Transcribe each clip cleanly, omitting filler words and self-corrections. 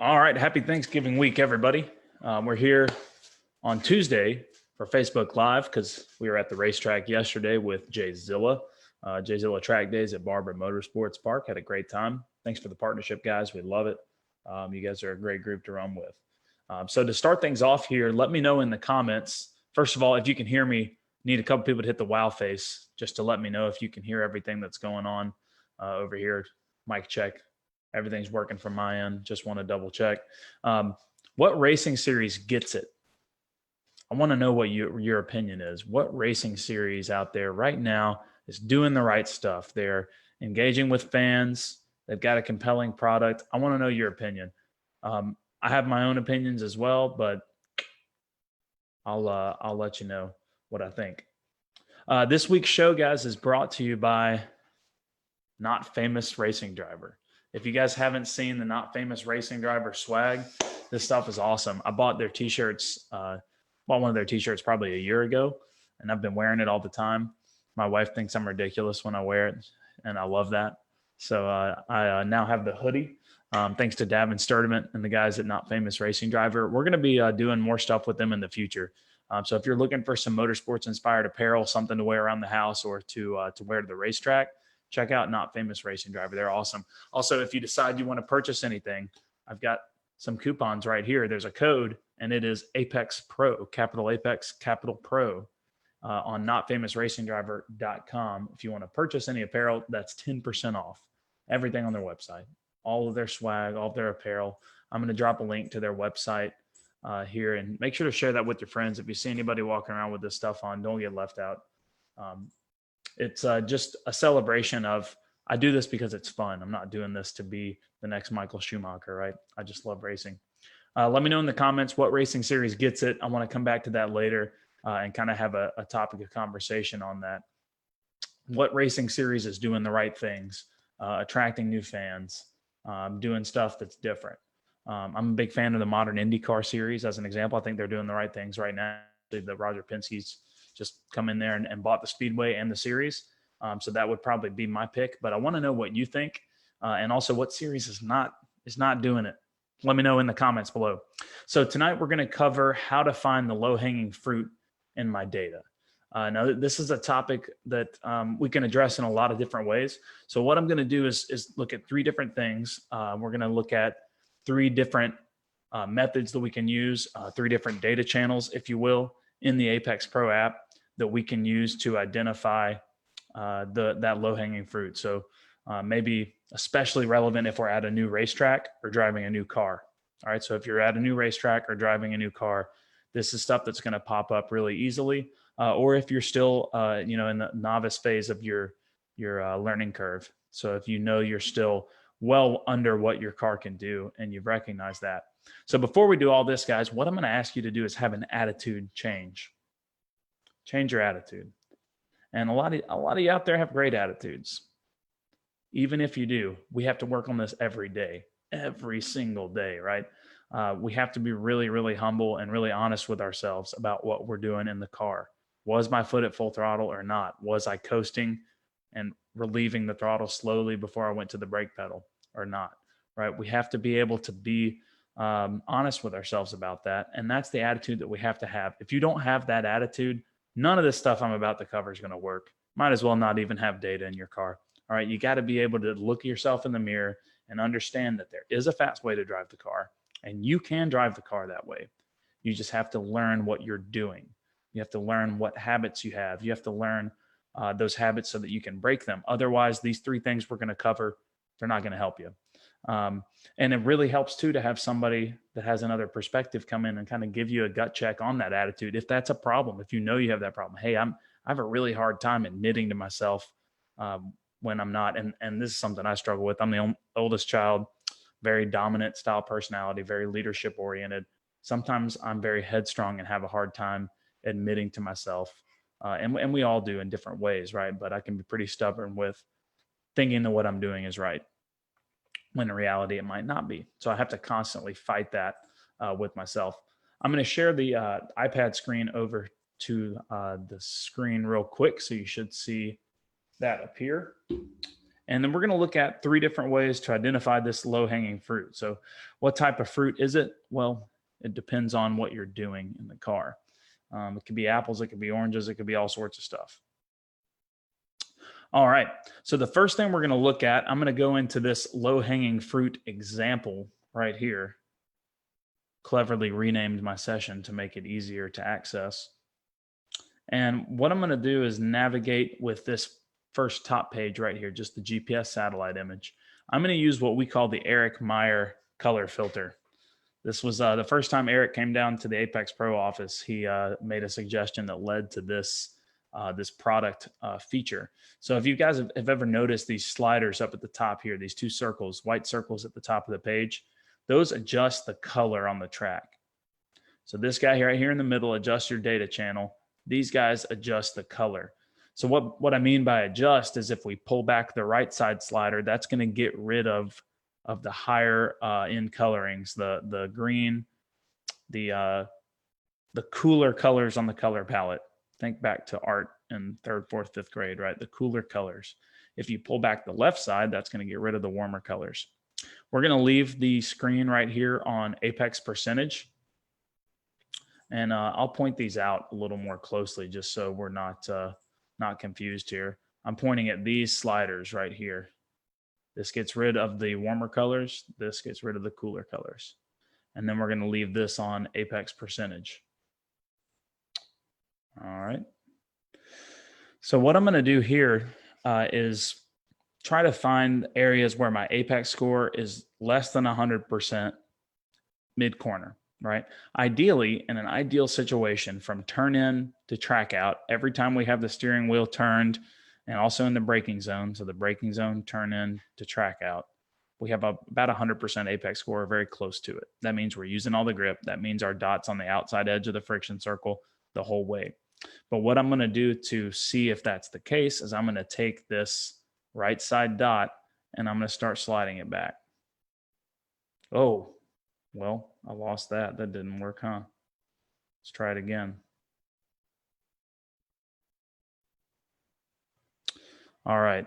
All right. Happy Thanksgiving week, everybody. We're here on Tuesday for Facebook Live because we were at the racetrack yesterday with Jay Zilla. Jay Zilla Track Days at Barber Motorsports Park. Had a great time. Thanks for the partnership, guys. We love it. You guys are a great group to run with. So to start things off here, let me know in the comments. First of all, if you can hear me, need a couple people to hit the wow face just to let me know if you can hear everything that's going on over here. Mic check. Everything's working from my end. Just want to double check. What racing series gets it? I want to know what your opinion is. What racing series out there right now is doing the right stuff? They're engaging with fans. They've got a compelling product. I want to know your opinion. I have my own opinions as well, but I'll let you know what I think. This week's show, guys, is brought to you by Not Famous Racing Driver. If you guys haven't seen the Not Famous Racing Driver swag, this stuff is awesome. I bought their t-shirts, bought one of their t-shirts probably a year ago, and I've been wearing it all the time. My wife thinks I'm ridiculous when I wear it, and I love that. So I now have the hoodie, thanks to Davin Sturdivant and the guys at Not Famous Racing Driver. We're going to be doing more stuff with them in the future. So if you're looking for some motorsports-inspired apparel, something to wear around the house or to wear to the racetrack, check out Not Famous Racing Driver. They're awesome. Also, if you decide you want to purchase anything, I've got some coupons right here. There's a code, and it is Apex Pro, capital Apex, capital Pro, on notfamousracingdriver.com. If you want to purchase any apparel, that's 10% off. Everything on their website, all of their swag, all of their apparel. I'm going to drop a link to their website here, and make sure to share that with your friends. If you see anybody walking around with this stuff on, don't get left out. It's just a celebration of, I do this because it's fun. I'm not doing this to be the next Michael Schumacher, right? I just love racing. Let me know in the comments what racing series gets it. I want to come back to that later and kind of have a topic of conversation on that. What racing series is doing the right things, attracting new fans, doing stuff that's different. I'm a big fan of the modern IndyCar series as an example. I think they're doing the right things right now. The Roger Penske's just come in there and bought the Speedway and the series. So that would probably be my pick, but I want to know what you think. And also what series is not doing it. Let me know in the comments below. So tonight we're going to cover how to find the low-hanging fruit in my data. Now this is a topic that we can address in a lot of different ways. So what I'm going to do is look at three different things. We're going to look at three different methods that we can use, three different data channels, if you will, in the Apex Pro app that we can use to identify that low-hanging fruit. So maybe especially relevant if we're at a new racetrack or driving a new car. All right, so if you're at a new racetrack or driving a new car, this is stuff that's going to pop up really easily. Or if you're still, in the novice phase of your learning curve. So if you know you're still well under what your car can do and you've recognized that. So before we do all this, guys, what I'm going to ask you to do is have an attitude change. Change your attitude. And a lot of you out there have great attitudes. Even if you do, we have to work on this every day, every single day, right? We have to be really, really humble and really honest with ourselves about what we're doing in the car. Was my foot at full throttle or not? Was I coasting and relieving the throttle slowly before I went to the brake pedal or not, right? We have to be able to be honest with ourselves about that. And that's the attitude that we have to have. If you don't have that attitude, none of this stuff I'm about to cover is going to work. Might as well not even have data in your car. All right. You got to be able to look at yourself in the mirror and understand that there is a fast way to drive the car, and you can drive the car that way. You just have to learn what you're doing. You have to learn what habits you have. You have to learn those habits so that you can break them. Otherwise, these three things we're going to cover, they're not going to help you. And it really helps too to have somebody that has another perspective come in and kind of give you a gut check on that attitude. If that's a problem, if you know you have that problem, hey, I have a really hard time admitting to myself when I'm not. And this is something I struggle with. I'm the oldest child, very dominant style personality, very leadership oriented. Sometimes I'm very headstrong and have a hard time admitting to myself. And we all do in different ways, right? But I can be pretty stubborn with thinking that what I'm doing is right, when in reality it might not be. So I have to constantly fight that with myself. I'm going to share the iPad screen over to the screen real quick. So you should see that appear. And then we're going to look at 3 different ways to identify this low-hanging fruit. So what type of fruit is it? Well, it depends on what you're doing in the car. It could be apples, it could be oranges, it could be all sorts of stuff. All right, so the first thing we're going to look at, I'm going to go into this low-hanging fruit example right here. Cleverly renamed my session to make it easier to access. And what I'm going to do is navigate with this first top page right here, just the GPS satellite image. I'm going to use what we call the Eric Meyer color filter. This was the first time Eric came down to the Apex Pro office. He made a suggestion that led to this this product feature. So if you guys have ever noticed these sliders up at the top here, these 2 circles, white circles at the top of the page, those adjust the color on the track. So this guy here, right here in the middle, adjusts your data channel. These guys adjust the color. So what I mean by adjust is if we pull back the right side slider, that's going to get rid of the higher end colorings, the green, the cooler colors on the color palette. Think back to art in 3rd, 4th, 5th grade, right? The cooler colors. If you pull back the left side, that's going to get rid of the warmer colors. We're going to leave the screen right here on Apex percentage. And I'll point these out a little more closely just so we're not confused here. I'm pointing at these sliders right here. This gets rid of the warmer colors. This gets rid of the cooler colors. And then we're going to leave this on Apex percentage. All right. So what I'm going to do here is try to find areas where my Apex score is less than 100% mid-corner, right? Ideally, in an ideal situation, from turn in to track out, every time we have the steering wheel turned, and also in the braking zone, so the braking zone, turn in to track out, we have about 100% Apex score, very close to it. That means we're using all the grip. That means our dot's on the outside edge of the friction circle the whole way. But what I'm going to do to see if that's the case is I'm going to take this right side dot and I'm going to start sliding it back. Oh, well, I lost that. That didn't work, huh? Let's try it again. All right.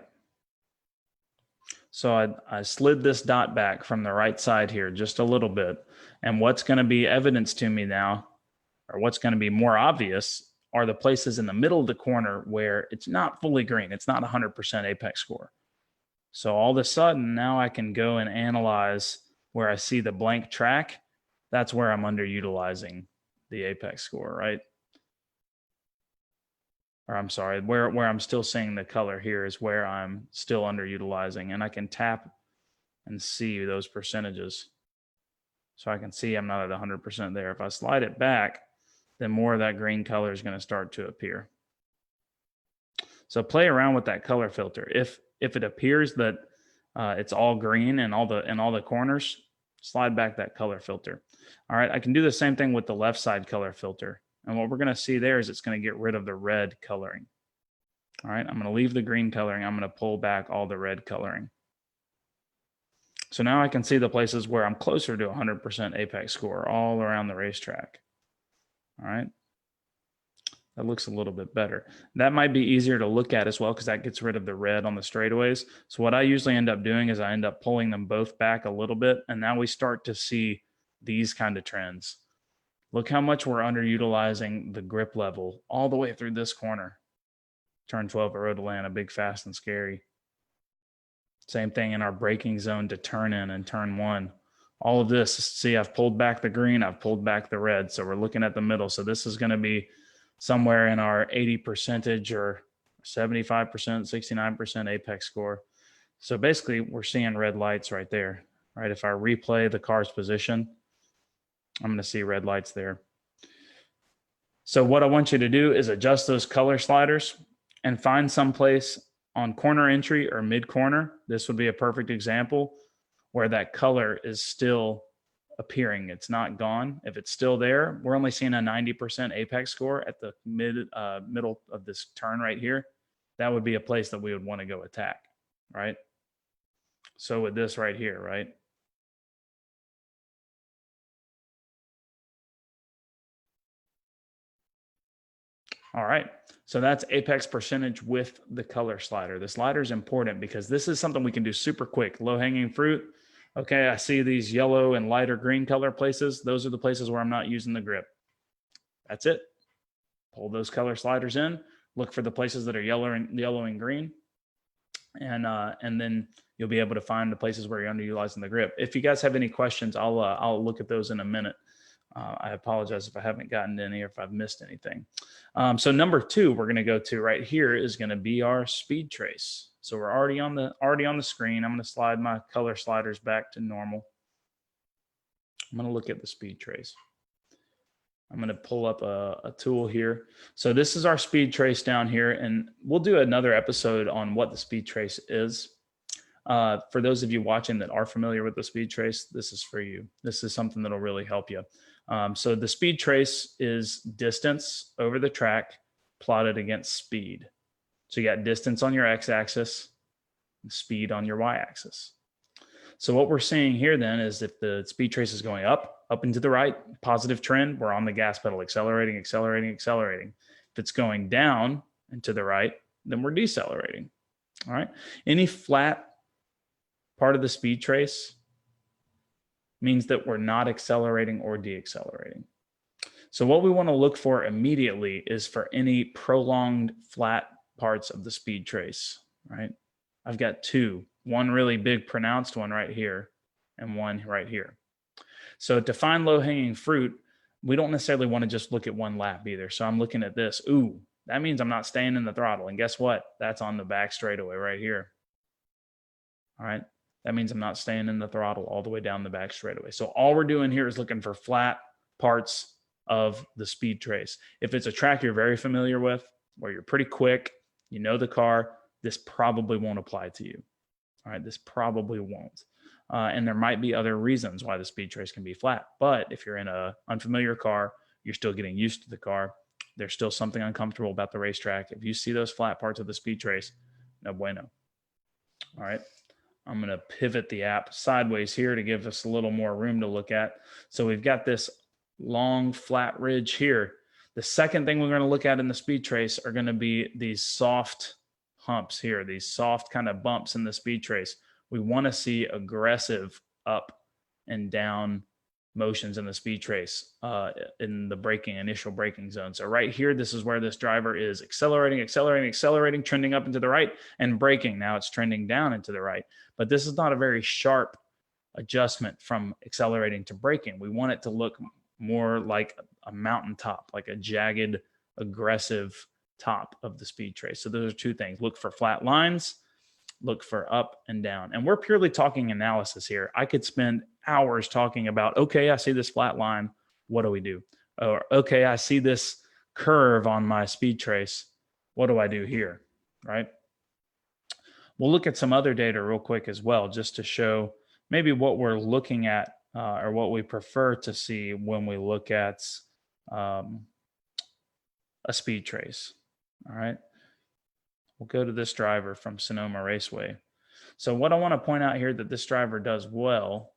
So I slid this dot back from the right side here just a little bit. And what's going to be evidence to me now, or what's going to be more obvious, are the places in the middle of the corner where it's not fully green. It's not 100% Apex score. So all of a sudden, now I can go and analyze where I see the blank track. That's where I'm underutilizing the Apex score, right? Or I'm sorry, where I'm still seeing the color here is where I'm still underutilizing. And I can tap and see those percentages. So I can see I'm not at 100% there. If I slide it back, then more of that green color is going to start to appear. So play around with that color filter. If it appears that it's all green in all the corners, slide back that color filter. All right, I can do the same thing with the left side color filter. And what we're going to see there is it's going to get rid of the red coloring. All right, I'm going to leave the green coloring. I'm going to pull back all the red coloring. So now I can see the places where I'm closer to 100% Apex score all around the racetrack. All right. That looks a little bit better. That might be easier to look at as well because that gets rid of the red on the straightaways. So what I usually end up doing is I end up pulling them both back a little bit. And now we start to see these kind of trends. Look how much we're underutilizing the grip level all the way through this corner. Turn 12 at Road Atlanta, big, fast, and scary. Same thing in our braking zone to turn in and turn 1. All of this, see, I've pulled back the green, I've pulled back the red. So we're looking at the middle. So this is going to be somewhere in our 80% or 75%, 69% Apex score. So basically we're seeing red lights right there, right? If I replay the car's position, I'm going to see red lights there. So what I want you to do is adjust those color sliders and find some place on corner entry or mid corner. This would be a perfect example where that color is still appearing. It's not gone. If it's still there, we're only seeing a 90% Apex score at the middle of this turn right here. That would be a place that we would want to go attack, right? So with this right here, right? All right. So that's apex percentage with the color slider. The slider is important because this is something we can do super quick. Low hanging fruit. Okay, I see these yellow and lighter green color places. Those are the places where I'm not using the grip. That's it. Pull those color sliders in. Look for the places that are yellow and green. And then you'll be able to find the places where you're underutilizing the grip. If you guys have any questions, I'll look at those in a minute. I apologize if I haven't gotten to any or if I've missed anything. So number 2 we're going to go to right here is going to be our speed trace. So we're already on the screen. I'm going to slide my color sliders back to normal. I'm going to look at the speed trace. I'm going to pull up a tool here. So this is our speed trace down here, and we'll do another episode on what the speed trace is. For those of you watching that are familiar with the speed trace, this is for you. This is something that'll really help you. So the speed trace is distance over the track plotted against speed. So you got distance on your x-axis and speed on your y-axis. So what we're seeing here then is if the speed trace is going up and to the right, positive trend, we're on the gas pedal, accelerating, accelerating, accelerating. If it's going down and to the right, then we're decelerating. All right. Any flat part of the speed trace means that we're not accelerating or deaccelerating. So what we want to look for immediately is for any prolonged flat parts of the speed trace, right? I've got 2, one really big pronounced one right here and one right here. So to find low hanging fruit, we don't necessarily want to just look at one lap either. So I'm looking at this. Ooh, that means I'm not staying in the throttle. And guess what? That's on the back straightaway right here. All right. That means I'm not staying in the throttle all the way down the back straightaway. So all we're doing here is looking for flat parts of the speed trace. If it's a track you're very familiar with, where you're pretty quick, you know the car, this probably won't apply to you. All right, this probably won't. And there might be other reasons why the speed trace can be flat. But if you're in an unfamiliar car, you're still getting used to the car. There's still something uncomfortable about the racetrack. If you see those flat parts of the speed trace, no bueno. All right. I'm going to pivot the app sideways here to give us a little more room to look at. So we've got this long flat ridge here. The second thing we're going to look at in the speed trace are going to be these soft humps here, these soft kind of bumps in the speed trace. We want to see aggressive up and down motions in the speed trace in the initial braking zone. So right here, this is where this driver is accelerating, accelerating, accelerating, trending up and to the right and braking. Now it's trending down and to the right. But this is not a very sharp adjustment from accelerating to braking. We want it to look more like a mountaintop, like a jagged, aggressive top of the speed trace. So those are 2 things. Look for flat lines, look for up and down. And we're purely talking analysis here. I could spend hours talking about, okay, I see this flat line. What do we do? Or, okay, I see this curve on my speed trace. What do I do here? Right? We'll look at some other data real quick as well, just to show maybe what we're looking at or what we prefer to see when we look at a speed trace. All right. We'll go to this driver from Sonoma Raceway. So what I want to point out here that this driver does well,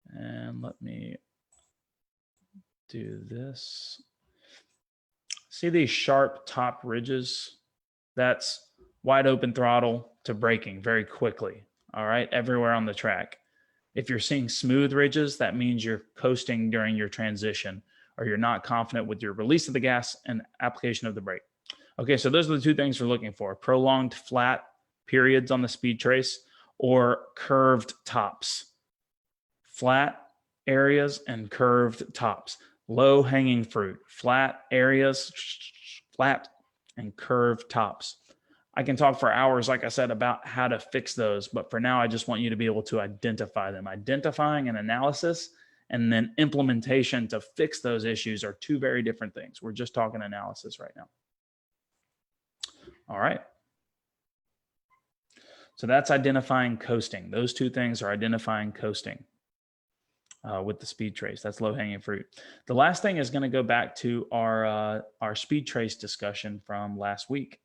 and let me do this. See these sharp top ridges? That's wide open throttle to braking very quickly. All right, everywhere on the track. If you're seeing smooth ridges, that means you're coasting during your transition, or you're not confident with your release of the gas and application of the brake. Okay, so those are the 2 things we're looking for: prolonged flat periods on the speed trace or curved tops. Flat areas and curved tops. Low hanging fruit, flat areas, flat and curved tops. I can talk for hours, like I said, about how to fix those, but for now, I just want you to be able to identify them. Identifying and analysis and then implementation to fix those issues are 2 very different things. We're just talking analysis right now. All right. So that's identifying coasting. Those 2 things are identifying coasting with the speed trace. That's low hanging fruit. The last thing is going to go back to our speed trace discussion from last week.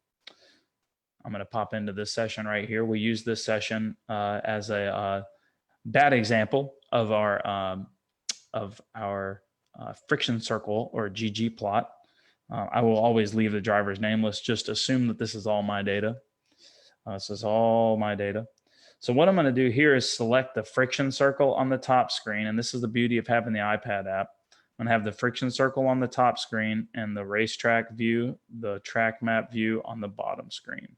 I'm going to pop into this session right here. We use this session as a bad example of our friction circle or GG plot. I will always leave the driver's nameless. Just assume that this is all my data. This is all my data. So what I'm going to do here is select the friction circle on the top screen. And this is the beauty of having the iPad app. I'm going to have the friction circle on the top screen and the racetrack view, the track map view on the bottom screen.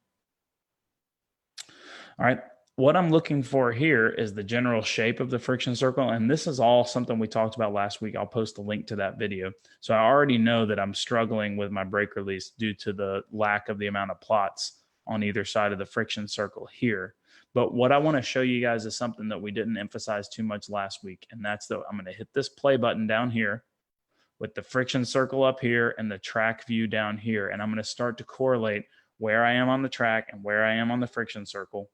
All right. What I'm looking for here is the general shape of the friction circle. And this is all something we talked about last week. I'll post a link to that video. So I already know that I'm struggling with my brake release due to the lack of the amount of plots on either side of the friction circle here. But what I want to show you guys is something that we didn't emphasize too much last week. And that's that I'm going to hit this play button down here with the friction circle up here and the track view down here. And I'm going to start to correlate where I am on the track and where I am on the friction circle.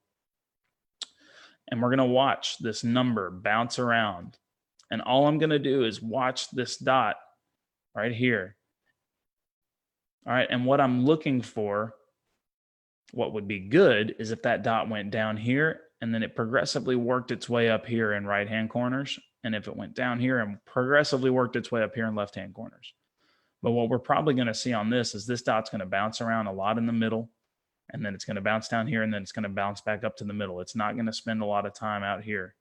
And we're going to watch this number bounce around. And all I'm going to do is watch this dot right here. All right. And what I'm looking for, what would be good, is if that dot went down here and then it progressively worked its way up here in right-hand corners. And if it went down here and progressively worked its way up here in left-hand corners. But what we're probably going to see on this is this dot's going to bounce around a lot in the middle. And then it's going to bounce down here, and then it's going to bounce back up to the middle. It's not going to spend a lot of time out here.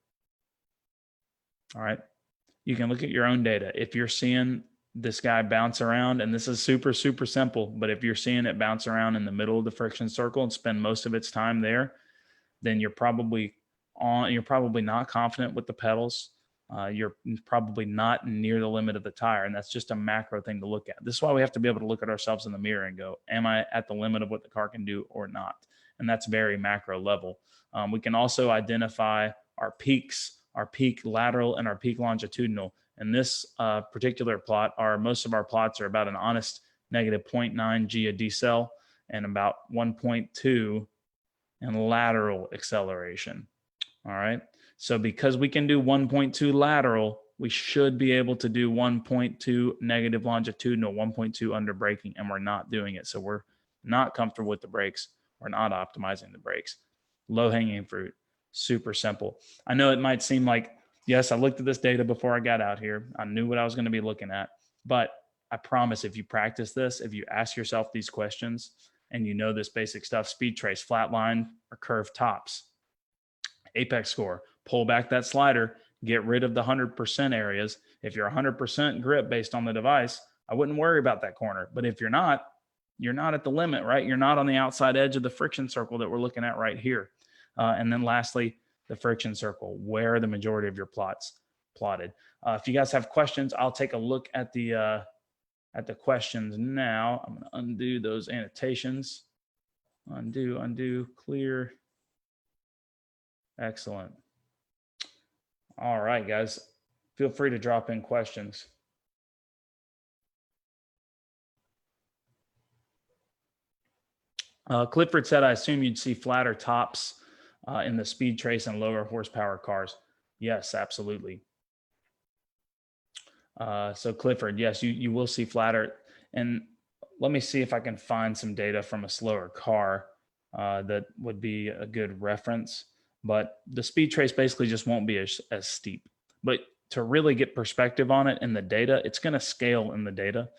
All right. You can look at your own data. If you're seeing this guy bounce around, and this is super, super simple, but if you're seeing it bounce around in the middle of the friction circle and spend most of its time there, then you're probably not confident with the pedals. You're probably not near the limit of the tire. And that's just a macro thing to look at. This is why we have to be able to look at ourselves in the mirror and go, am I at the limit of what the car can do or not? And that's very macro level. We can also identify our peaks, our peak lateral and our peak longitudinal. And this particular plot, most of our plots are about an honest negative 0.9 G a decel and about 1.2 in lateral acceleration. All right. So because we can do 1.2 lateral, we should be able to do 1.2 negative longitudinal, 1.2 under braking, and we're not doing it. So we're not comfortable with the brakes. We're not optimizing the brakes. Low hanging fruit, super simple. I know it might seem like, yes, I looked at this data before I got out here. I knew what I was going to be looking at, but I promise if you practice this, if you ask yourself these questions and you know this basic stuff, speed trace, flat line or curved tops, apex score, pull back that slider, get rid of the 100% areas. If you're 100% grip based on the device, I wouldn't worry about that corner. But if you're not at the limit, right? You're not on the outside edge of the friction circle that we're looking at right here. And then lastly, the friction circle, where are the majority of your plots plotted? If you guys have questions, I'll take a look at the questions now. I'm going to undo those annotations. Undo, clear. Excellent. All right, guys, feel free to drop in questions. Clifford said, I assume you'd see flatter tops in the speed trace and lower horsepower cars. Yes, absolutely. So Clifford, yes, you will see flatter. And let me see if I can find some data from a slower car that would be a good reference. But the speed trace basically just won't be as steep. But to really get perspective on it in the data, it's going to scale in the data.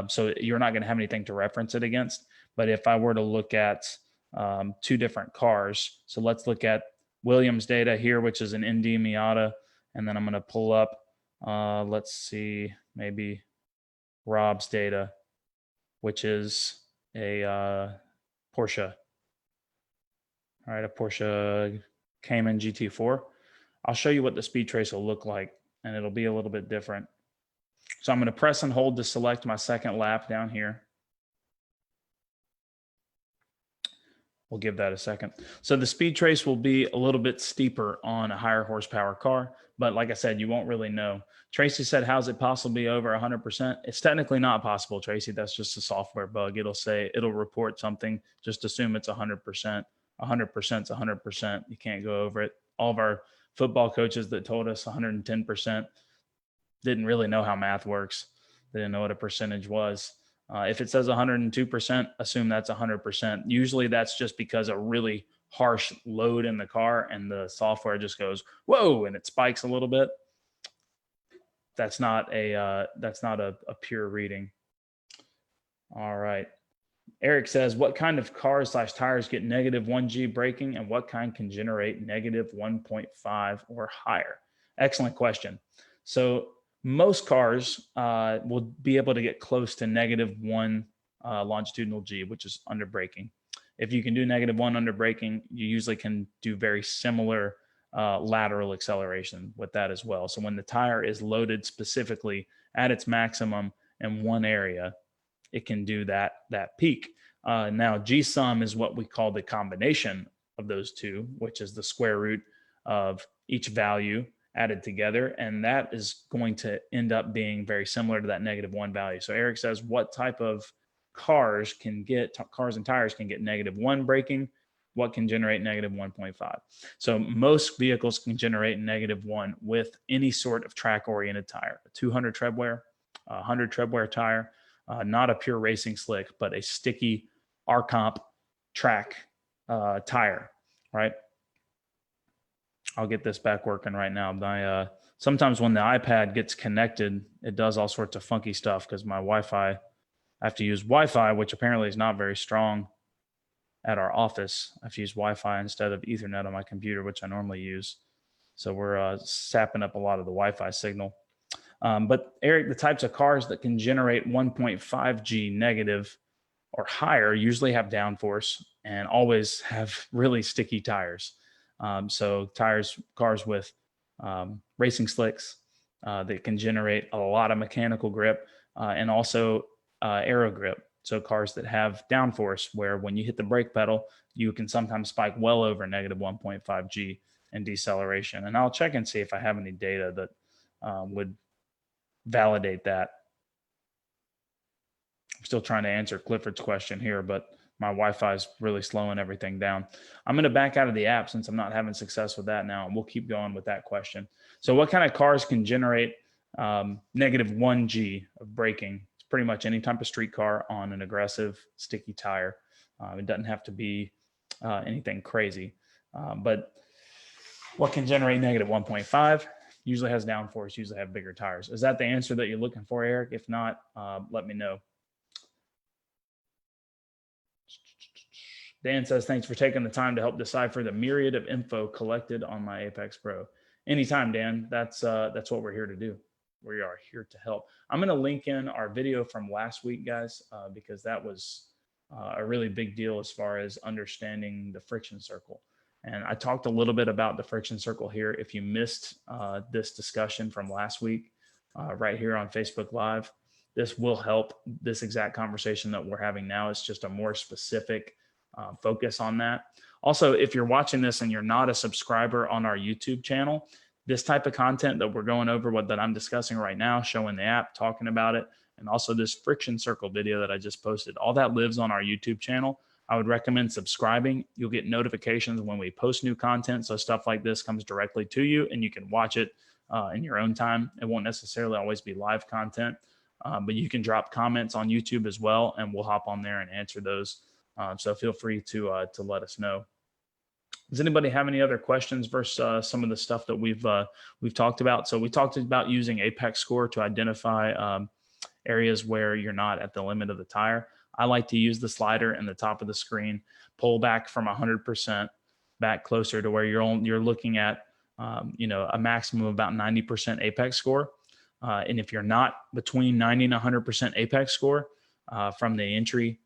So you're not going to have anything to reference it against. But if I were to look at two different cars, so let's look at Williams data here, which is an ND Miata. And then I'm going to pull up, let's see, maybe Rob's data, which is a Porsche. All right, a Porsche Cayman GT4. I'll show you what the speed trace will look like, and it'll be a little bit different. So I'm going to press and hold to select my second lap down here. We'll give that a second. So the speed trace will be a little bit steeper on a higher horsepower car, but like I said, you won't really know. Tracy said, how's it possible to be over 100%? It's technically not possible, Tracy. That's just a software bug. It'll report something. Just assume it's 100%. 100% is 100%. You can't go over it. All of our football coaches that told us 110% didn't really know how math works. They didn't know what a percentage was. If it says 102%, assume that's 100%. Usually that's just because a really harsh load in the car and the software just goes, whoa, and it spikes a little bit. That's not a pure reading. All right. Eric says, what kind of cars / tires get -1G braking and what kind can generate -1.5 or higher? Excellent question. So most cars will be able to get close to -1 longitudinal G, which is under braking. If you can do -1 under braking, you usually can do very similar lateral acceleration with that as well. So when the tire is loaded specifically at its maximum in one area, it can do that peak. Now, G sum is what we call the combination of those two, which is the square root of each value added together. And that is going to end up being very similar to that -1 value. So Eric says, what type of cars and tires can get -1 braking? What can generate -1.5? So most vehicles can generate -1 with any sort of track oriented tire, a 200 tread wear, a 100 tread wear tire, not a pure racing slick, but a sticky R-Comp track tire, right? I'll get this back working right now. Sometimes when the iPad gets connected, it does all sorts of funky stuff because my Wi-Fi, I have to use Wi-Fi, which apparently is not very strong at our office. I have to use Wi-Fi instead of Ethernet on my computer, which I normally use. So we're sapping up a lot of the Wi-Fi signal. But Eric, the types of cars that can generate 1.5 G negative or higher usually have downforce and always have really sticky tires. So cars with racing slicks that can generate a lot of mechanical grip and also aero grip. So cars that have downforce where when you hit the brake pedal, you can sometimes spike well over -1.5 G in deceleration. And I'll check and see if I have any data that would validate that. I'm still trying to answer Clifford's question here, but my Wi-Fi is really slowing everything down. I'm going to back out of the app since I'm not having success with that now, and we'll keep going with that question. So what kind of cars can generate -1 G of braking? It's pretty much any type of street car on an aggressive sticky tire. It doesn't have to be anything crazy, but what can generate -1.5? Usually has downforce, usually have bigger tires. Is that the answer that you're looking for, Eric? If not, let me know. Dan says, thanks for taking the time to help decipher the myriad of info collected on my Apex Pro. Anytime, Dan. That's what we're here to do. We are here to help. I'm going to link in our video from last week, guys, because that was a really big deal as far as understanding the friction circle. And I talked a little bit about the friction circle here. If you missed this discussion from last week, right here on Facebook Live, this will help this exact conversation that we're having now. It's just a more specific focus on that. Also, if you're watching this and you're not a subscriber on our YouTube channel, this type of content that we're going over, that I'm discussing right now, showing the app, talking about it, and also this friction circle video that I just posted, all that lives on our YouTube channel. I would recommend subscribing. You'll get notifications when we post new content. So stuff like this comes directly to you and you can watch it in your own time. It won't necessarily always be live content, but you can drop comments on YouTube as well, and we'll hop on there and answer those. So feel free to let us know. Does anybody have any other questions versus some of the stuff that we've talked about? So we talked about using Apex Score to identify areas where you're not at the limit of the tire. I like to use the slider in the top of the screen, pull back from 100% back closer to where you're looking at a maximum of about 90% Apex Score. And if you're not between 90 and 100% Apex Score from the entry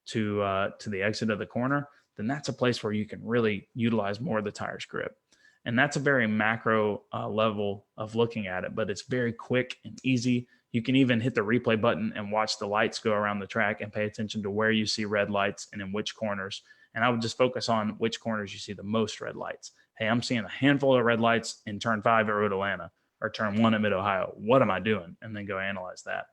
to the exit of the corner, then that's a place where you can really utilize more of the tire's grip. And that's a very macro level of looking at it, but it's very quick and easy. You can even hit the replay button and watch the lights go around the track and pay attention to where you see red lights and in which corners. And I would just focus on which corners you see the most red lights. Hey, I'm seeing a handful of red lights in turn 5 at Road Atlanta or turn 1 at Mid Ohio. What am I doing? And then go analyze that.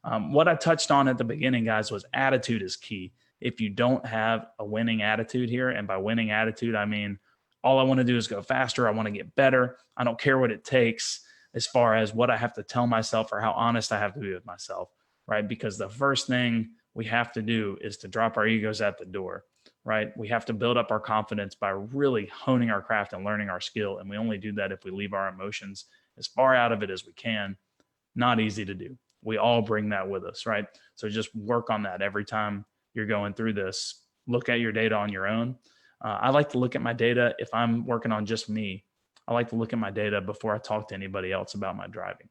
What I touched on at the beginning, guys, was attitude is key. If you don't have a winning attitude here, and by winning attitude, I mean, all I want to do is go faster. I want to get better. I don't care what it takes as far as what I have to tell myself or how honest I have to be with myself, right? Because the first thing we have to do is to drop our egos at the door, right? We have to build up our confidence by really honing our craft and learning our skill. And we only do that if we leave our emotions as far out of it as we can. Not easy to do. We all bring that with us, right? So just work on that every time you're going through this. Look at your data on your own. I like to look at my data if I'm working on just me. I like to look at my data before I talk to anybody else about my driving.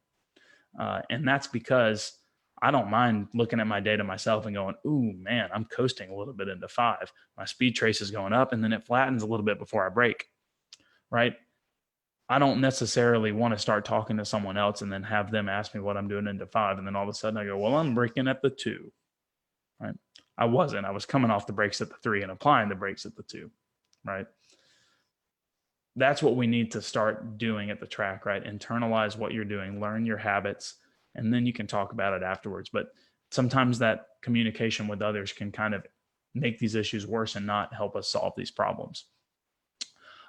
And that's because I don't mind looking at my data myself and going, ooh, man, I'm coasting a little bit into 5. My speed trace is going up and then it flattens a little bit before I brake, right? I don't necessarily want to start talking to someone else and then have them ask me what I'm doing into 5. And then all of a sudden I go, well, I'm braking at the 2, right? I wasn't. I was coming off the brakes at the 3 and applying the brakes at the 2, right? That's what we need to start doing at the track, right? Internalize what you're doing, learn your habits, and then you can talk about it afterwards. But sometimes that communication with others can kind of make these issues worse and not help us solve these problems.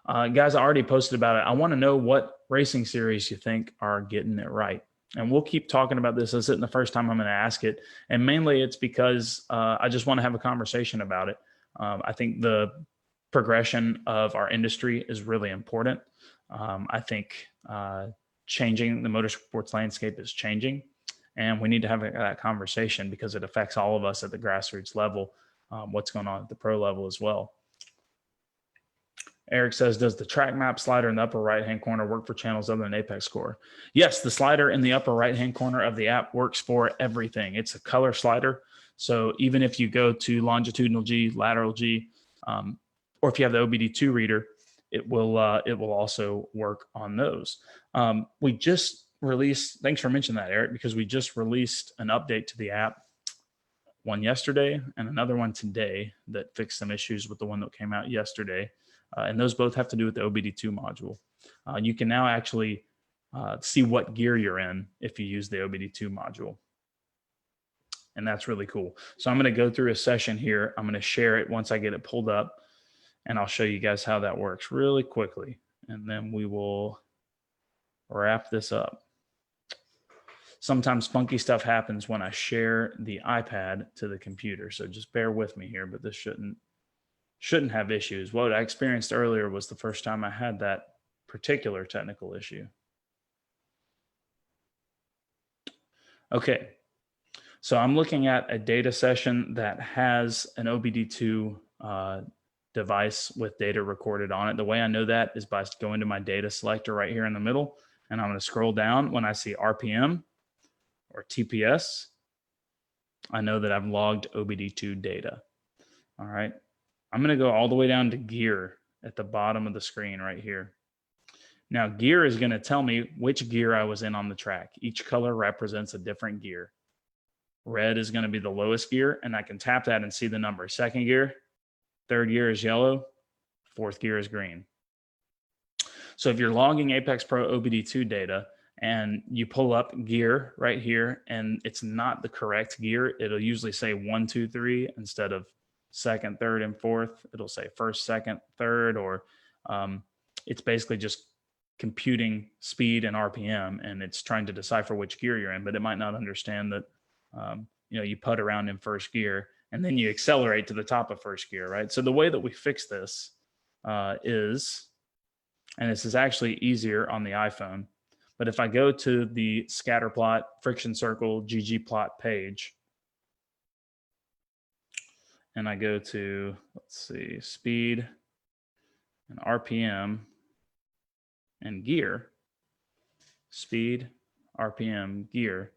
Guys, I already posted about it. I want to know what racing series you think are getting it right. And we'll keep talking about this. This isn't the first time I'm going to ask it. And mainly it's because I just want to have a conversation about it. I think the progression of our industry is really important. I think changing the motorsports landscape is changing, and we need to have that conversation because it affects all of us at the grassroots level, what's going on at the pro level as well. Eric says, does the track map slider in the upper right-hand corner work for channels other than Apex Score? Yes, the slider in the upper right-hand corner of the app works for everything. It's a color slider. So even if you go to longitudinal G, lateral G, or if you have the OBD2 reader, it will also work on those. We just released, thanks for mentioning that, Eric, because we just released an update to the app, one yesterday and another one today that fixed some issues with the one that came out yesterday. And those both have to do with the OBD2 module. You can now actually see what gear you're in if you use the OBD2 module. And that's really cool. So I'm going to go through a session here. I'm going to share it once I get it pulled up, and I'll show you guys how that works really quickly. And then we will wrap this up. Sometimes funky stuff happens when I share the iPad to the computer. So just bear with me here, but this shouldn't have issues. What I experienced earlier was the first time I had that particular technical issue. Okay, so I'm looking at a data session that has an OBD2 device with data recorded on it. The way I know that is by going to my data selector right here in the middle, and I'm going to scroll down. When I see RPM or TPS, I know that I've logged OBD2 data. All right. I'm going to go all the way down to gear at the bottom of the screen right here. Now, gear is going to tell me which gear I was in on the track. Each color represents a different gear. Red is going to be the lowest gear, and I can tap that and see the number. Second gear, third gear is yellow, fourth gear is green. So if you're logging Apex Pro OBD2 data and you pull up gear right here and it's not the correct gear, it'll usually say 1, 2, 3 instead of second, third, and fourth. It'll say first, second, third, or it's basically just computing speed and RPM, and it's trying to decipher which gear you're in, but it might not understand that you put around in first gear and then you accelerate to the top of first gear, right? So the way that we fix this is, and this is actually easier on the iPhone, but if I go to the scatter plot, friction circle, ggplot page, and I go to, let's see, speed and RPM and gear, speed, RPM, gear,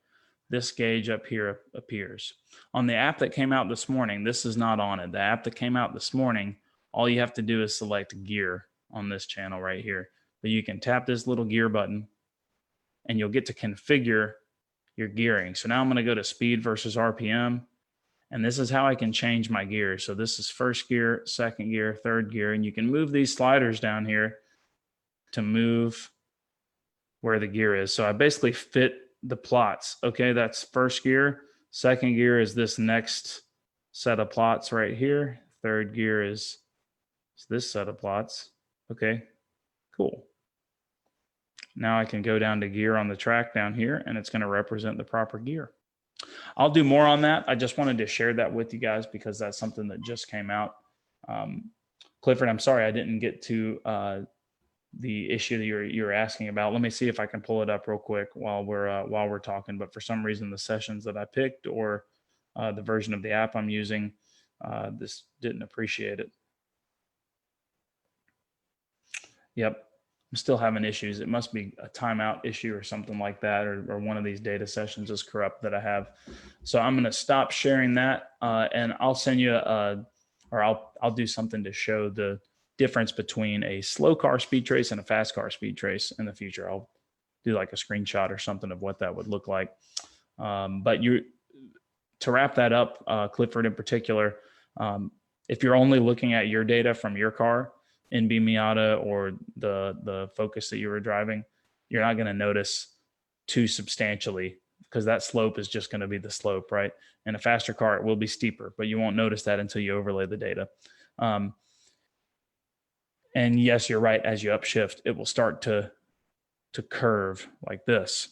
this gauge up here appears. On the app that came out this morning, this is not on it. The app that came out this morning, all you have to do is select gear on this channel right here. But you can tap this little gear button and you'll get to configure your gearing. So now I'm going to go to speed versus RPM. And this is how I can change my gears. So this is first gear, second gear, third gear, and you can move these sliders down here to move where the gear is. So I basically fit the plots. Okay, that's first gear. Second gear is this next set of plots right here. Third gear is this set of plots. Okay, cool. Now I can go down to gear on the track down here, and it's going to represent the proper gear. I'll do more on that. I just wanted to share that with you guys because that's something that just came out. Clifford, I'm sorry I didn't get to the issue that you're asking about. Let me see if I can pull it up real quick while we're talking. But for some reason, the sessions that I picked or the version of the app I'm using, this didn't appreciate it. Yep, I'm still having issues. It must be a timeout issue or something like that, or one of these data sessions is corrupt that I have. So I'm going to stop sharing that, and I'll send you or I'll do something to show the difference between a slow car speed trace and a fast car speed trace in the future. I'll do like a screenshot or something of what that would look like. But to wrap that up, Clifford in particular, if you're only looking at your data from your car, NB Miata or the Focus that you were driving, you're not going to notice too substantially because that slope is just going to be the slope, right? In a faster car, it will be steeper, but you won't notice that until you overlay the data. And yes, you're right. As you upshift, it will start to curve like this,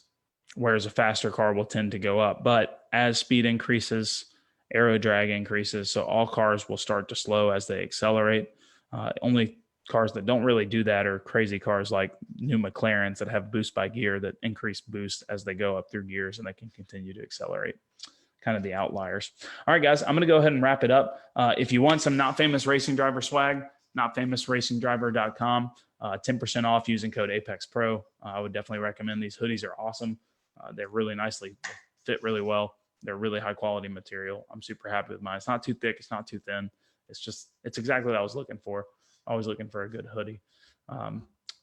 whereas a faster car will tend to go up. But as speed increases, aero drag increases. So all cars will start to slow as they accelerate. Only cars that don't really do that are crazy cars like new McLarens that have boost by gear that increase boost as they go up through gears and they can continue to accelerate. Kind of the outliers. All right, guys, I'm going to go ahead and wrap it up. If you want some Not Famous Racing Driver swag, notfamousracingdriver.com, 10% off using code Apex Pro. I would definitely recommend these hoodies. Are awesome. They're really nicely fit really well. They're really high quality material. I'm super happy with mine. It's not too thick. It's not too thin. It's exactly what I was looking for. Always looking for a good hoodie.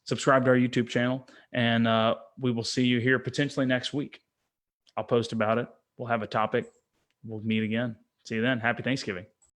Subscribe to our YouTube channel, and we will see you here potentially next week. I'll post about it. We'll have a topic. We'll meet again. See you then. Happy Thanksgiving.